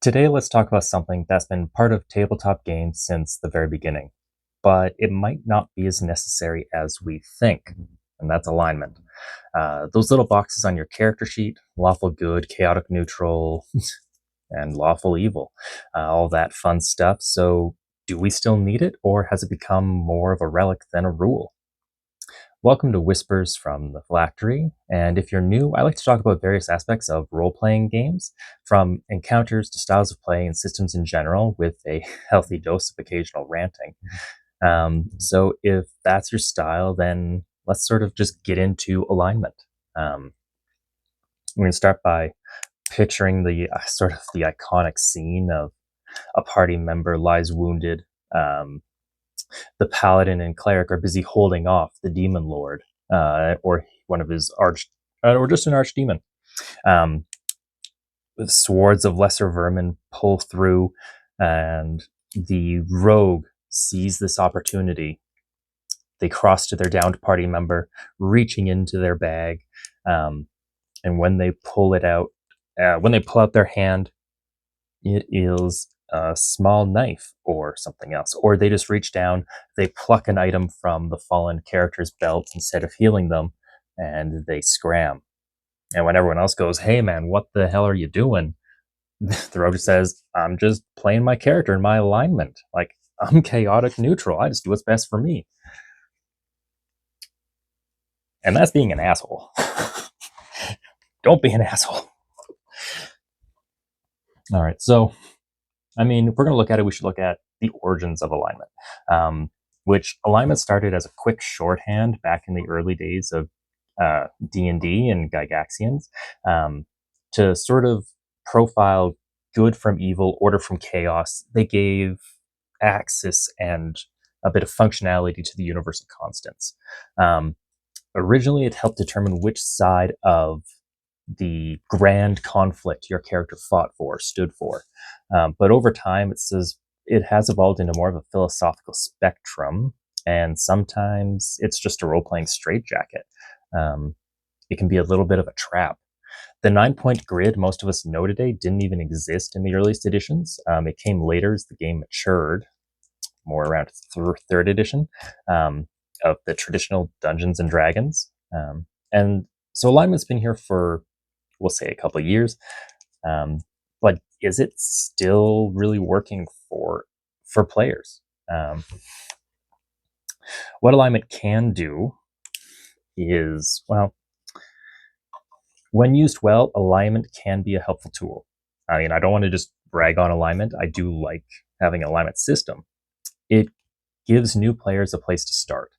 Today, let's talk about something that's been part of tabletop games since the very beginning, but it might not be as necessary as we think, and that's alignment. Those little boxes on your character sheet, lawful good, chaotic neutral, and lawful evil, all that fun stuff. So, do we still need it, or has it become more of a relic than a rule? Welcome to Whispers from the Phylactery, and if you're new, I like to talk about various aspects of role-playing games, from encounters to styles of play and systems in general, with a healthy dose of occasional ranting. So if that's your style, then let's sort of just get into alignment. Um, we're going to start by picturing the sort of the iconic scene of a party member lies wounded. Um, the paladin and cleric are busy holding off the demon lord, or one of his or just an archdemon. Um, the swords of lesser vermin pull through, and the rogue sees this opportunity. They cross to their downed party member, reaching into their bag, um, and when they pull it out, when they pull out their hand, it is a small knife or something else. Or they just reach down, they pluck an item from the fallen character's belt instead of healing them, and they scram. And when everyone else goes, "Hey man, what the hell are you doing?" The rogue says, "I'm just playing my character in my alignment. Like, I'm chaotic neutral. I just do what's best for me." And that's being an asshole. Don't be an asshole. All right, so I mean, if we're going to look at it, we should look at the origins of alignment, which alignment started as a quick shorthand back in the early days of D&D and Gygaxians, to sort of profile good from evil, order from chaos. They gave axis and a bit of functionality to the universal constants. Originally, it helped determine which side of the grand conflict your character fought for, stood for. But over time, it has evolved into more of a philosophical spectrum, and sometimes it's just a role-playing straitjacket. It can be a little bit of a trap. The 9-point grid most of us know today didn't even exist in the earliest editions. It came later as the game matured, more around third edition, of the traditional Dungeons and Dragons. And so alignment's been here for, we'll say, a couple of years. But is it still really working for players? What alignment can do is, well, when used well, alignment can be a helpful tool. I mean, I don't want to just brag on alignment. I do like having an alignment system. It gives new players a place to start,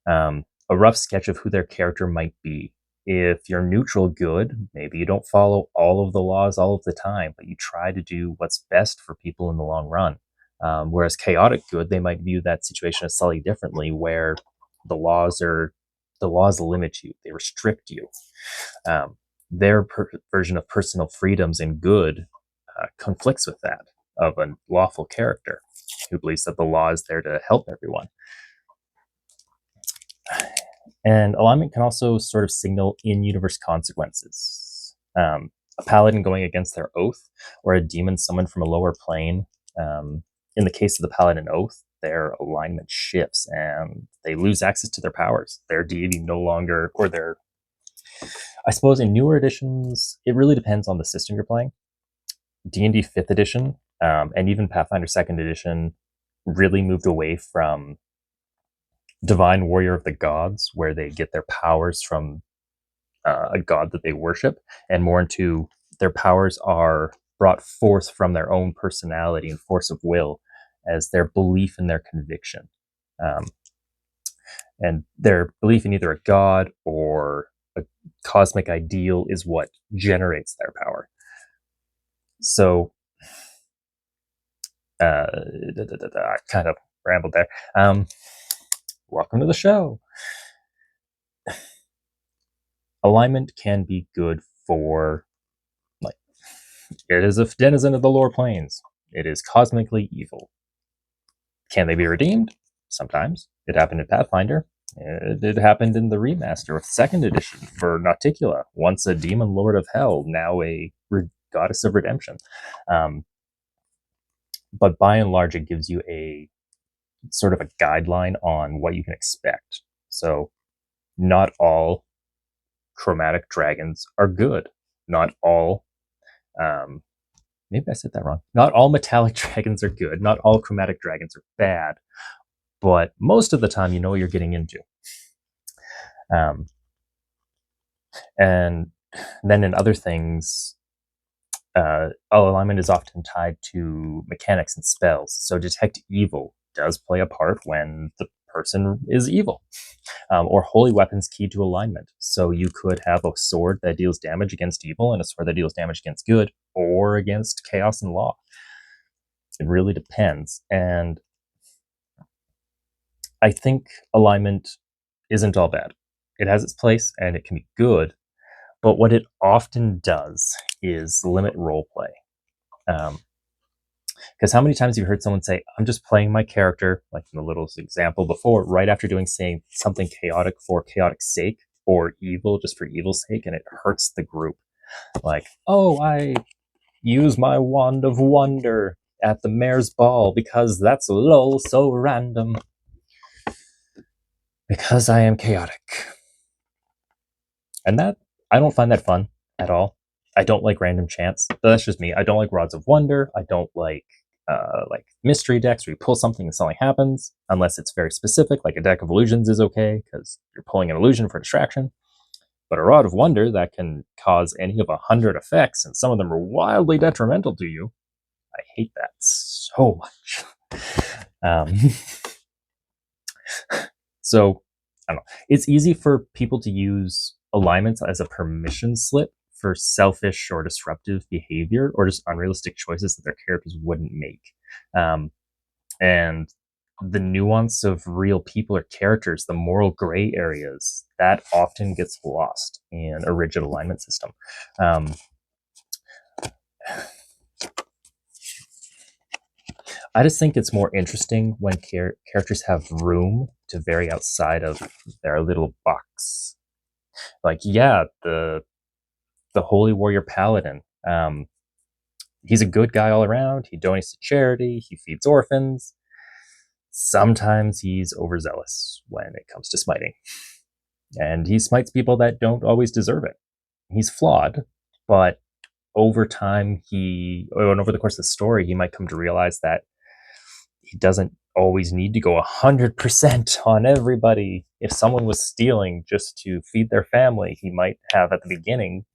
a rough sketch of who their character might be. If you're neutral good, maybe you don't follow all of the laws all of the time, but you try to do what's best for people in the long run. Whereas chaotic good, they might view that situation slightly differently, where the laws limit you, they restrict you. Their version of personal freedoms and good conflicts with that of a lawful character who believes that the law is there to help everyone. And alignment can also sort of signal in-universe consequences. A paladin going against their oath, or a demon summoned from a lower plane. In the case of the paladin oath, their alignment shifts and they lose access to their powers. Their deity no longer, or their, I suppose in newer editions, it really depends on the system you're playing. D&D 5th edition, and even Pathfinder 2nd edition really moved away from Divine Warrior of the Gods, where they get their powers from a god that they worship, and more into their powers are brought forth from their own personality and force of will as their belief in their conviction. And their belief in either a god or a cosmic ideal is what generates their power. So, I kind of rambled there. Welcome to the show. Alignment can be good for, like, it is a denizen of the lower planes. It is cosmically evil. Can they be redeemed? Sometimes. It happened in Pathfinder. It happened in the remaster of 2nd edition for Nauticula. Once a demon lord of hell, now a goddess of redemption. but by and large, it gives you a sort of a guideline on what you can expect. So, not all chromatic dragons are good. Not all, um, maybe I said that wrong. Not all metallic dragons are good. Not all chromatic dragons are bad. But most of the time, you know what you're getting into. Um, and then in other things, alignment is often tied to mechanics and spells. So detect evil does play a part when the person is evil. Or holy weapons key to alignment. So you could have a sword that deals damage against evil and a sword that deals damage against good or against chaos and law. It really depends. And I think alignment isn't all bad. It has its place and it can be good, but what it often does is limit roleplay. Because how many times have you heard someone say, I'm just playing my character, like in the little example before, right after doing saying something chaotic for chaotic's sake, or evil just for evil's sake, and it hurts the group. Like, oh, I use my wand of wonder at the mayor's ball because that's lol so random. Because I am chaotic. And that, I don't find that fun at all. I don't like random chants. That's just me. I don't like rods of wonder. I don't like mystery decks where you pull something and something happens, unless it's very specific, like a deck of illusions is okay, because you're pulling an illusion for distraction. But a rod of wonder that can cause any of 100 effects, and some of them are wildly detrimental to you, I hate that so much. Um, so, I don't know. It's easy for people to use alignments as a permission slip for selfish or disruptive behavior or just unrealistic choices that their characters wouldn't make. Um, and the nuance of real people or characters, the moral gray areas, that often gets lost in a rigid alignment system. I just think it's more interesting when characters have room to vary outside of their little box. Like, yeah, the holy warrior paladin. He's a good guy all around. He donates to charity. He feeds orphans. Sometimes he's overzealous when it comes to smiting, and he smites people that don't always deserve it. He's flawed, but over time, and over the course of the story, he might come to realize that he doesn't always need to go 100% on everybody. If someone was stealing just to feed their family, he might have at the beginning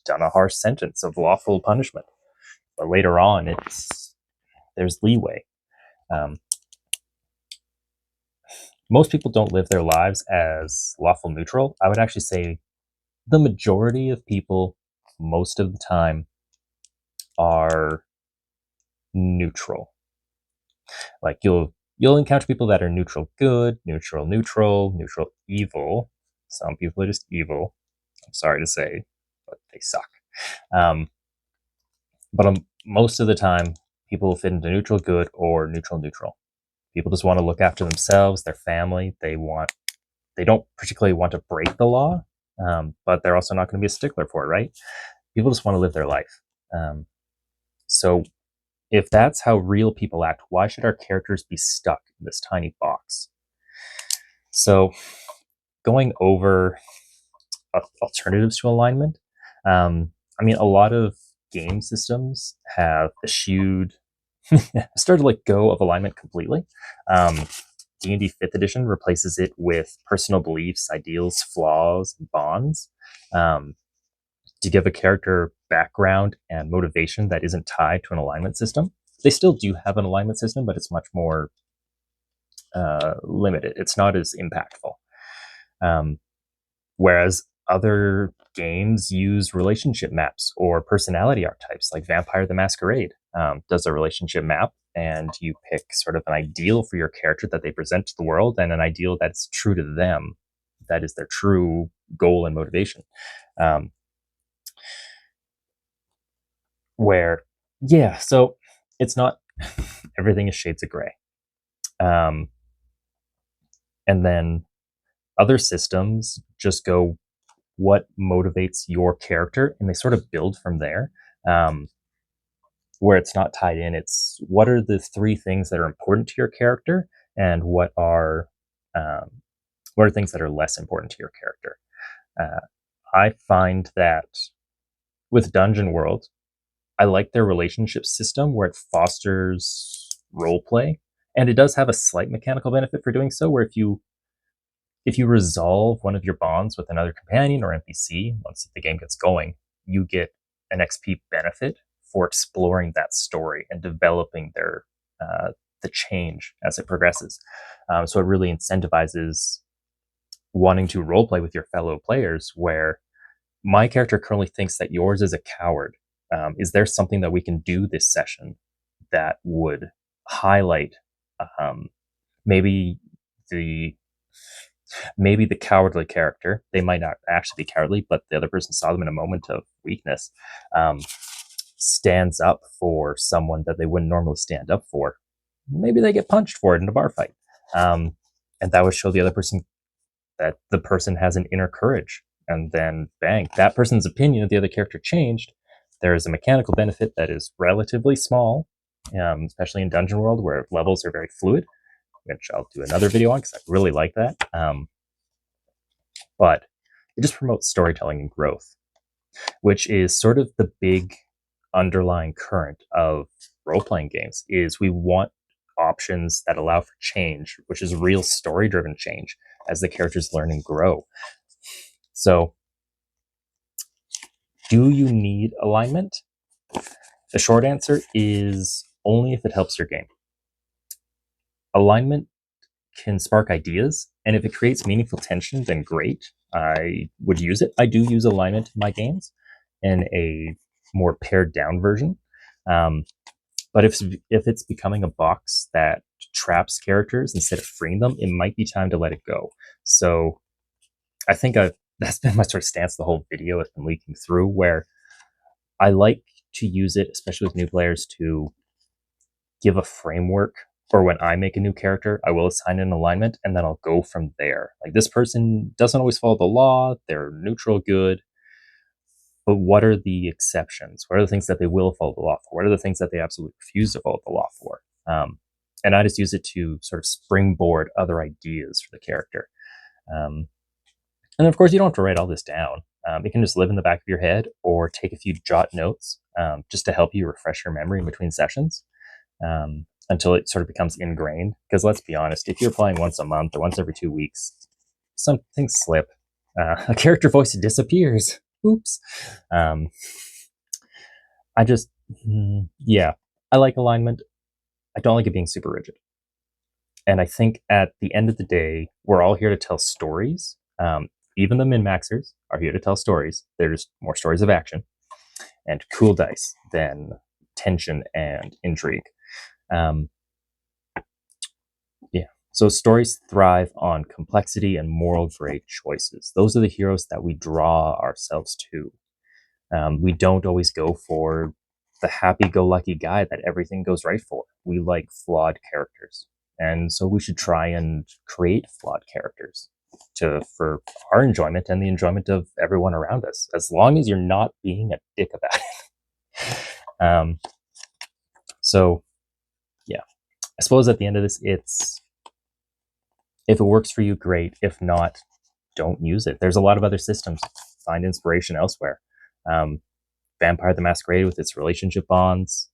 done a harsh sentence of lawful punishment, but later on, there's leeway. Um, Most people don't live their lives as lawful neutral. I would actually say the majority of people, most of the time, are neutral. Like you'll encounter people that are neutral good, neutral neutral, neutral evil. Some people are just evil. I'm sorry to say, but they suck. Um, but most of the time, people will fit into neutral good or neutral neutral. People just want to look after themselves, their family. They don't particularly want to break the law, but they're also not going to be a stickler for it, right? People just want to live their life. So if that's how real people act, why should our characters be stuck in this tiny box? So going over alternatives to alignment, I mean, a lot of game systems have eschewed, started to let go of alignment completely. D&D 5th edition replaces it with personal beliefs, ideals, flaws, bonds, to give a character background and motivation that isn't tied to an alignment system. They still do have an alignment system, but it's much more limited. It's not as impactful. Whereas other games use relationship maps or personality archetypes, like Vampire the Masquerade does a relationship map, and you pick sort of an ideal for your character that they present to the world and an ideal that's true to them, that is their true goal and motivation. Um, where, yeah, so it's not everything is shades of gray. Um, and then other systems just go, what motivates your character, and they sort of build from there. Um, where it's not tied in. It's what are the three things that are important to your character, and what are things that are less important to your character. Uh, I find that with Dungeon World, I like their relationship system where it fosters role play, and it does have a slight mechanical benefit for doing so. Where if you resolve one of your bonds with another companion or NPC once the game gets going, you get an XP benefit for exploring that story and developing the change as it progresses. So it really incentivizes wanting to roleplay with your fellow players. Where my character currently thinks that yours is a coward. Is there something that we can do this session that would highlight um, maybe the maybe the cowardly character? They might not actually be cowardly, but the other person saw them in a moment of weakness. Um, Stands up for someone that they wouldn't normally stand up for. Maybe they get punched for it in a bar fight, and that would show the other person that the person has an inner courage. And then, bang, that person's opinion of the other character changed. There is a mechanical benefit that is relatively small, especially in Dungeon World where levels are very fluid, which I'll do another video on because I really like that. But it just promotes storytelling and growth, which is sort of the big underlying current of role-playing games. Is we want options that allow for change, which is real story-driven change as the characters learn and grow. So, do you need alignment? The short answer is only if it helps your game. Alignment can spark ideas, and if it creates meaningful tension, then great. I would use it. I do use alignment in my games in a more pared down version. Um, but if it's becoming a box that traps characters instead of freeing them, it might be time to let it go. So I think that's been my sort of stance the whole video has been leaking through, where I like to use it, especially with new players, to give a framework. Or when I make a new character, I will assign an alignment and then I'll go from there. Like, this person doesn't always follow the law, they're neutral good, but what are the exceptions? What are the things that they will follow the law for? What are the things that they absolutely refuse to follow the law for? And I just use it to sort of springboard other ideas for the character. And of course, you don't have to write all this down. It can just live in the back of your head or take a few jot notes just to help you refresh your memory in between sessions until it sort of becomes ingrained. Because let's be honest, if you're playing once a month or once every 2 weeks, some things slip. A character voice disappears. Oops. Um, I just, yeah, I like alignment. I don't like it being super rigid. And I think at the end of the day, we're all here to tell stories. Even the min-maxers are here to tell stories. They're just more stories of action and cool dice than tension and intrigue. Yeah. So stories thrive on complexity and moral gray choices. Those are the heroes that we draw ourselves to. We don't always go for the happy-go-lucky guy that everything goes right for. We like flawed characters. And so we should try and create flawed characters for our enjoyment and the enjoyment of everyone around us, as long as you're not being a dick about it. So, yeah. I suppose at the end of this, it's, if it works for you, great. If not, don't use it. There's a lot of other systems. Find inspiration elsewhere. Vampire the Masquerade with its relationship bonds,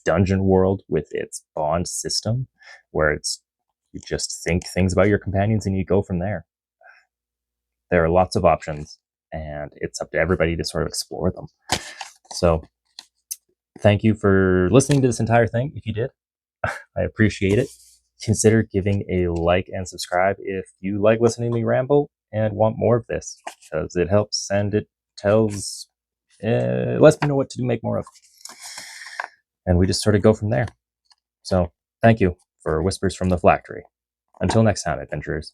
Dungeon World with its bond system, where it's you just think things about your companions and you go from there. There are lots of options, and it's up to everybody to sort of explore them. So, thank you for listening to this entire thing. If you did, I appreciate it. Consider giving a like and subscribe if you like listening to me ramble and want more of this, because it helps and it lets me know what to make more of. And we just sort of go from there. So, thank you for Whispers from the Phylactery. Until next time, adventurers.